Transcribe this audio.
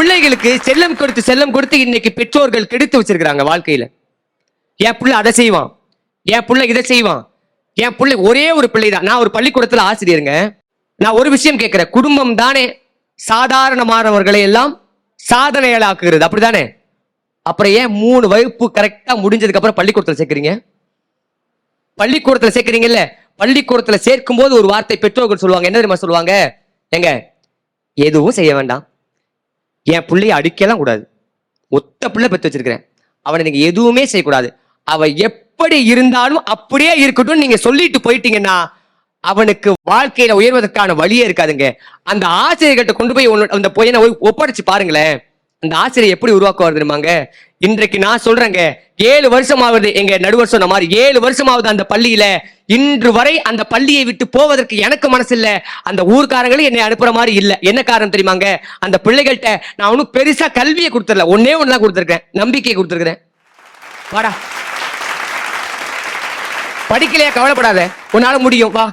பிள்ளைகளுக்கு செல்லம் கொடுத்து இன்னைக்கு பெற்றோர்கள் கெடுத்து வச்சிருக்கிறாங்க வாழ்க்கையில. என் பிள்ளை அதை செய்வான், என் பிள்ளை இதை செய்வான், என் பிள்ளை ஒரே ஒரு பிள்ளை தான். நான் ஒரு பள்ளிக்கூடத்துல ஆசிரியருங்க. நான் ஒரு விஷயம் கேட்கிறேன், குடும்பம் தானே சாதாரணமானவர்களை எல்லாம் சாதனையாளாக்குகிறது, அப்படிதானே? அப்புறம் ஏன் 3 வகுப்பு கரெக்டா முடிஞ்சதுக்கு அப்புறம் பள்ளிக்கூடத்துல சேர்க்கிறீங்க? பள்ளிக்கூடத்துல சேர்க்கிறீங்கல்ல, பள்ளிக்கூடத்துல சேர்க்கும் போது ஒரு வார்த்தை பெற்றோர்கள் சொல்லுவாங்க. என்ன தெரியுமா சொல்லுவாங்க? எங்க எதுவும் செய்ய வேண்டாம், என் பிள்ளைய அடிக்கலாம் கூடாது, ஒத்த பிள்ளை பெற்று வச்சிருக்கிறேன், அவனை நீங்க எதுவுமே செய்யக்கூடாது, அவ எப்படி இருந்தாலும் அப்படியே இருக்கட்டும் நீங்க சொல்லிட்டு போயிட்டீங்கன்னா அவனுக்கு வாழ்க்கையில உயர்வதற்கான வழியே இருக்காதுங்க. அந்த ஆசிரியர்கிட்ட கொண்டு போய் அந்த பையனை ஒப்படைச்சு பாருங்களேன், அந்த ஆசிரியர் எப்படி உருவாக்குவார் தெரியுமாங்க? இன்றைக்கு நான் சொல்றேங்க, 7 வருஷமாவது, எங்க நடுவர் சொன்ன மாதிரி 7 வருஷமாவது அந்த பள்ளியில, இன்று வரை அந்த பள்ளியை விட்டு போவதற்கு எனக்கு மனசு இல்ல, அந்த ஊர்க்காரங்களும் என்னை அனுப்புற மாதிரி இல்ல. என்ன காரணம் தெரியுமாங்க? அந்த பிள்ளைகள்கிட்ட நான் ஒன்னும் பெருசா கல்வியை கொடுத்துடல, ஒன்னே ஒண்ணுதான் கொடுத்துருக்கேன், நம்பிக்கையை கொடுத்துருக்கிறேன். வாடா, படிக்கலையா, கவலைப்படாத, உன்னால முடியும், வா.